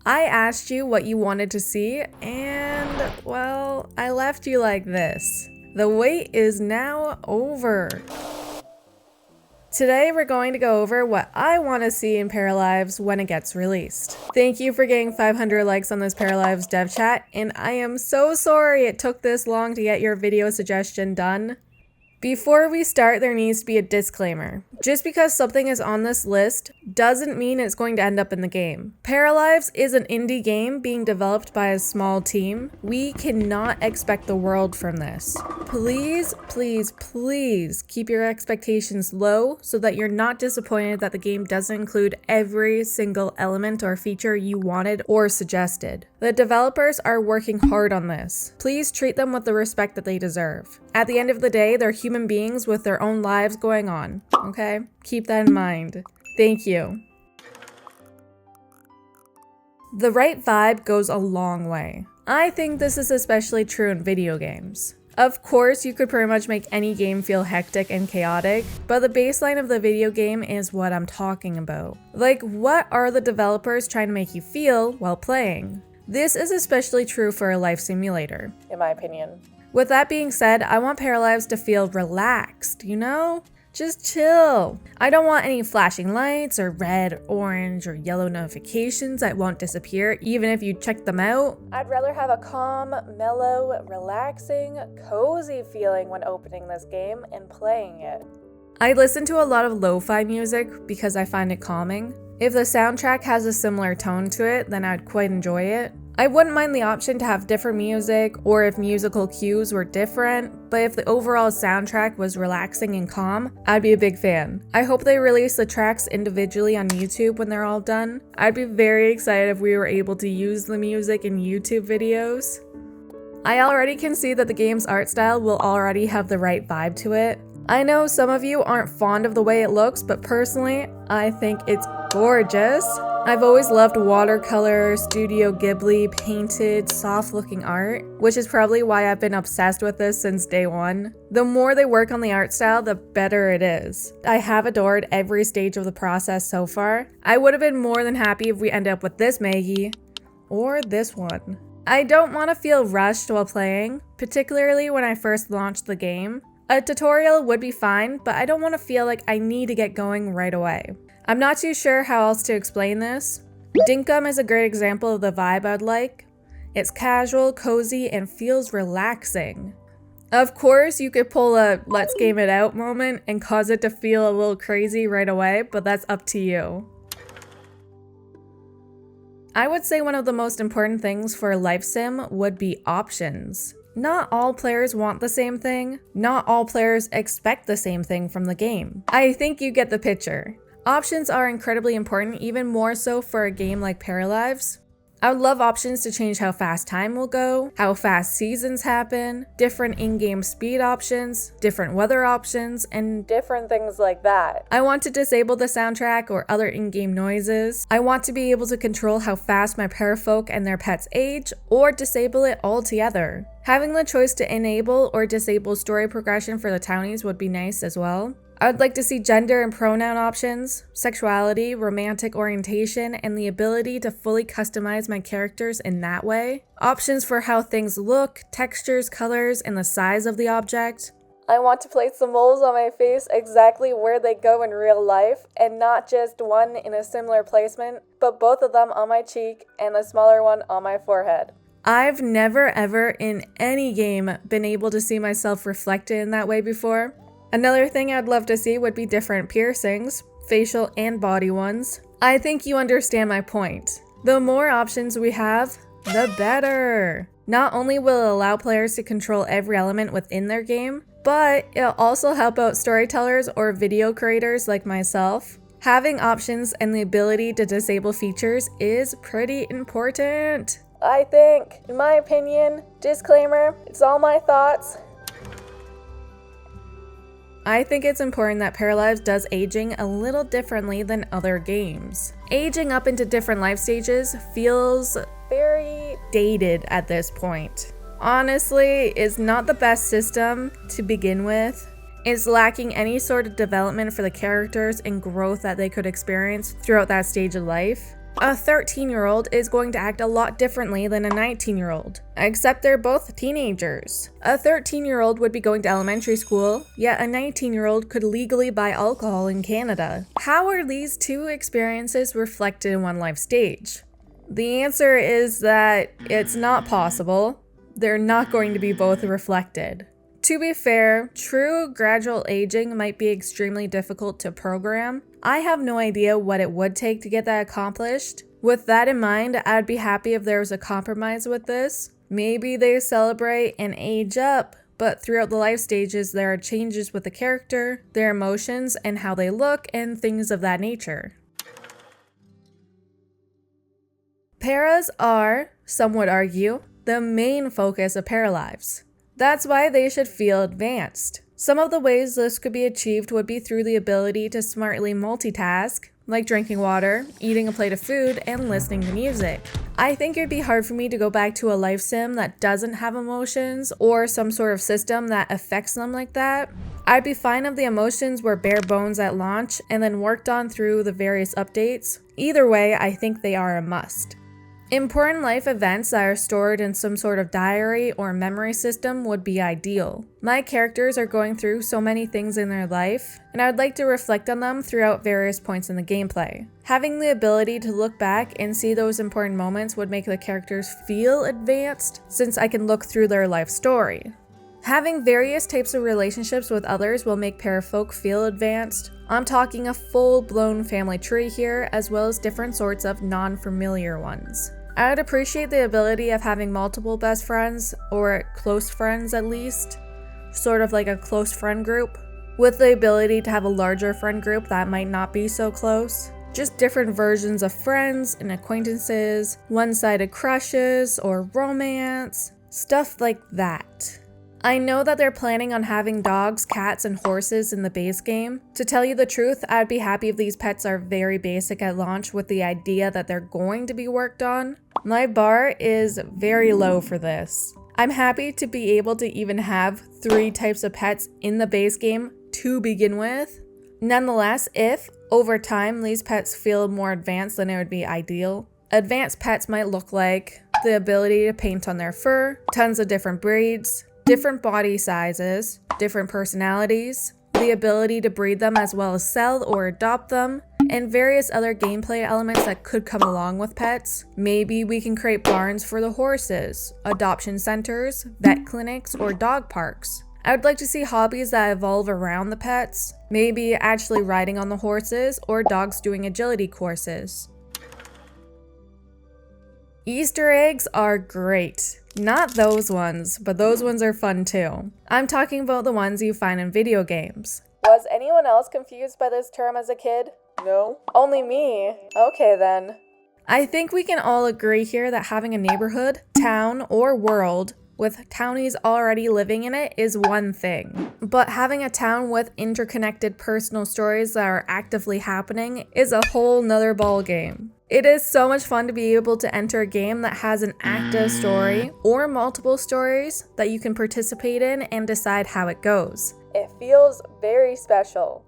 I asked you what you wanted to see, and, well, I left you like this. The wait is now over. Today we're going to go over what I want to see in Paralives when it gets released. Thank you for getting 500 likes on this Paralives dev chat, and I am so sorry it took this long to get your video suggestion done. Before we start, there needs to be a disclaimer. Just because something is on this list doesn't mean it's going to end up in the game. Paralives is an indie game being developed by a small team. We cannot expect the world from this. Please, please, please keep your expectations low so that you're not disappointed that the game doesn't include every single element or feature you wanted or suggested. The developers are working hard on this. Please treat them with the respect that they deserve. At the end of the day, they're human beings with their own lives going on, okay? Keep that in mind. Thank you. The right vibe goes a long way. I think this is especially true in video games. Of course, you could pretty much make any game feel hectic and chaotic, but the baseline of the video game is what I'm talking about. Like, what are the developers trying to make you feel while playing? This is especially true for a life simulator, in my opinion. With that being said, I want Paralives to feel relaxed, you know? Just chill. I don't want any flashing lights or red, orange, or yellow notifications that won't disappear even if you check them out. I'd rather have a calm, mellow, relaxing, cozy feeling when opening this game and playing it. I listen to a lot of lo-fi music because I find it calming. If the soundtrack has a similar tone to it, then I'd quite enjoy it. I wouldn't mind the option to have different music or if musical cues were different, but if the overall soundtrack was relaxing and calm, I'd be a big fan. I hope they release the tracks individually on YouTube when they're all done. I'd be very excited if we were able to use the music in YouTube videos. I already can see that the game's art style will already have the right vibe to it. I know some of you aren't fond of the way it looks, but personally, I think it's gorgeous. I've always loved watercolor, Studio Ghibli, painted, soft-looking art, which is probably why I've been obsessed with this since day one. The more they work on the art style, the better it is. I have adored every stage of the process so far. I would have been more than happy if we end up with this Maggie, or this one. I don't want to feel rushed while playing, particularly when I first launched the game. A tutorial would be fine, but I don't want to feel like I need to get going right away. I'm not too sure how else to explain this. Dinkum is a great example of the vibe I'd like. It's casual, cozy, and feels relaxing. Of course, you could pull a let's game it out moment and cause it to feel a little crazy right away, but that's up to you. I would say one of the most important things for a life sim would be options. Not all players want the same thing. Not all players expect the same thing from the game. I think you get the picture. Options are incredibly important, even more so for a game like Paralives. I would love options to change how fast time will go, how fast seasons happen, different in-game speed options, different weather options, and different things like that. I want to disable the soundtrack or other in-game noises. I want to be able to control how fast my parafolk and their pets age, or disable it altogether. Having the choice to enable or disable story progression for the townies would be nice as well. I would like to see gender and pronoun options, sexuality, romantic orientation, and the ability to fully customize my characters in that way. Options for how things look, textures, colors, and the size of the object. I want to place the moles on my face exactly where they go in real life, and not just one in a similar placement, but both of them on my cheek and the smaller one on my forehead. I've never ever in any game been able to see myself reflected in that way before. Another thing I'd love to see would be different piercings, facial and body ones. I think you understand my point. The more options we have, the better. Not only will it allow players to control every element within their game, but it'll also help out storytellers or video creators like myself. Having options and the ability to disable features is pretty important. I think, in my opinion, disclaimer, it's all my thoughts. I think it's important that Paralives does aging a little differently than other games. Aging up into different life stages feels very dated at this point. Honestly, it's not the best system to begin with. It's lacking any sort of development for the characters and growth that they could experience throughout that stage of life. A 13-year-old is going to act a lot differently than a 19-year-old, except they're both teenagers. A 13-year-old would be going to elementary school, yet a 19-year-old could legally buy alcohol in Canada. How are these two experiences reflected in one life stage? The answer is that it's not possible. They're not going to be both reflected. To be fair, true gradual aging might be extremely difficult to program. I have no idea what it would take to get that accomplished. With that in mind, I'd be happy if there was a compromise with this. Maybe they celebrate and age up, but throughout the life stages there are changes with the character, their emotions, and how they look, and things of that nature. Paras are, some would argue, the main focus of Paralives. That's why they should feel advanced. Some of the ways this could be achieved would be through the ability to smartly multitask, like drinking water, eating a plate of food, and listening to music. I think it'd be hard for me to go back to a life sim that doesn't have emotions or some sort of system that affects them like that. I'd be fine if the emotions were bare bones at launch and then worked on through the various updates. Either way, I think they are a must. Important life events that are stored in some sort of diary or memory system would be ideal. My characters are going through so many things in their life, and I would like to reflect on them throughout various points in the gameplay. Having the ability to look back and see those important moments would make the characters feel advanced, since I can look through their life story. Having various types of relationships with others will make parafolk feel advanced. I'm talking a full-blown family tree here, as well as different sorts of non-familiar ones. I would appreciate the ability of having multiple best friends, or close friends at least, sort of like a close friend group, with the ability to have a larger friend group that might not be so close. Just different versions of friends and acquaintances, one-sided crushes or romance, stuff like that. I know that they're planning on having dogs, cats, and horses in the base game. To tell you the truth, I'd be happy if these pets are very basic at launch with the idea that they're going to be worked on. My bar is very low for this. I'm happy to be able to even have 3 types of pets in the base game to begin with. Nonetheless, if, over time, these pets feel more advanced, then it would be ideal. Advanced pets might look like the ability to paint on their fur, tons of different breeds, different body sizes, different personalities, the ability to breed them as well as sell or adopt them, and various other gameplay elements that could come along with pets. Maybe we can create barns for the horses, adoption centers, vet clinics, or dog parks. I would like to see hobbies that evolve around the pets, maybe actually riding on the horses or dogs doing agility courses. Easter eggs are great. Not those ones, but those ones are fun too. I'm talking about the ones you find in video games. Was anyone else confused by this term as a kid? No? Only me? Okay then. I think we can all agree here that having a neighborhood, town, or world with townies already living in it is one thing. But having a town with interconnected personal stories that are actively happening is a whole nother ballgame. It is so much fun to be able to enter a game that has an active story or multiple stories that you can participate in and decide how it goes. It feels very special.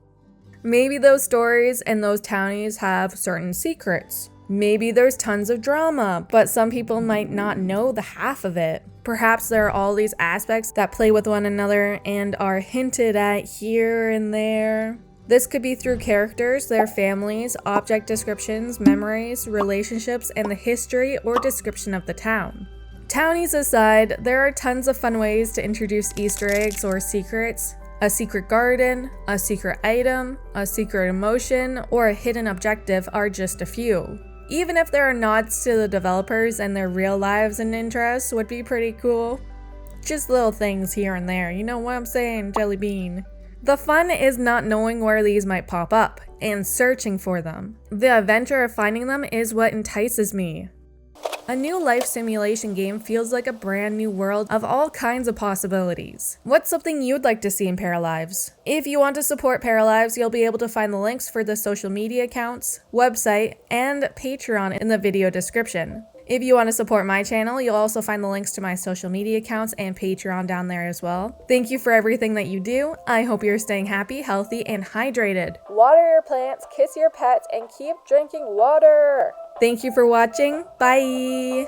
Maybe those stories and those townies have certain secrets. Maybe there's tons of drama, but some people might not know the half of it. Perhaps there are all these aspects that play with one another and are hinted at here and there. This could be through characters, their families, object descriptions, memories, relationships, and the history or description of the town. Townies aside, there are tons of fun ways to introduce Easter eggs or secrets. A secret garden, a secret item, a secret emotion, or a hidden objective are just a few. Even if there are nods to the developers and their real lives and interests would be pretty cool. Just little things here and there, you know what I'm saying, Jelly Bean? The fun is not knowing where these might pop up and searching for them. The adventure of finding them is what entices me. A new life simulation game feels like a brand new world of all kinds of possibilities. What's something you'd like to see in Paralives? If you want to support Paralives, you'll be able to find the links for the social media accounts, website, and Patreon in the video description. If you want to support my channel, you'll also find the links to my social media accounts and Patreon down there as well. Thank you for everything that you do. I hope you're staying happy, healthy, and hydrated. Water your plants, kiss your pets, and keep drinking water! Thank you for watching. Bye!